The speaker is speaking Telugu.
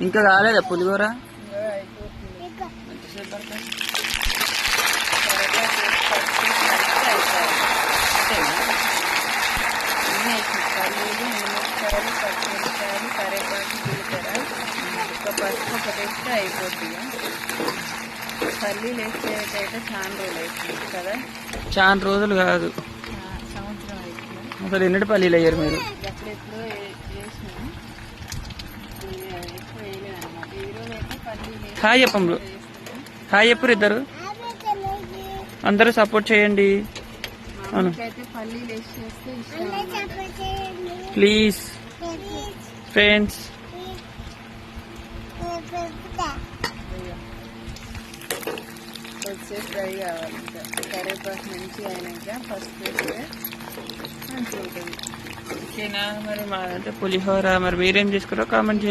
ఇంకా కాలేదా పులిహోర? పచ్చిమిరపకాయలు, కరివేపాకు, జీలకర్ర, ఒక పసుపు ఒకటి వేస్తే అయిపోద్ది. పల్లీలు వేసేటైతే చాలా రోజులు అవుతుంది కదా. చాలా రోజులు కాదు, సంవత్సరం అవుతుంది. అసలు ఎన్నటి పల్లీలు అయ్యారు మీరు? ఎప్పుడెప్పుడో వేసినాము, ఎక్కువ వేయలేదు అనమాట. ఈరోజు అయితే పల్లీలు హాయ్ చెప్పండి, హాయ్ చెప్పరు ఇద్దరు, అందరూ సపోర్ట్ చేయండి. అయితే పల్లీలు వేసి చేస్తే ఇష్టం. Please friends. కొద్దిసేపు ఫ్రై కావాలి. ఇంకా కరివేపాకు మంచి అయినాక ఫస్ట్ వేస్తే మంచిగా ఉంటుంది. ఓకేనా మరి? మా అంటే పులిహోర మరి మీరేం చేసుకున్నారో కామెంట్ చేయండి.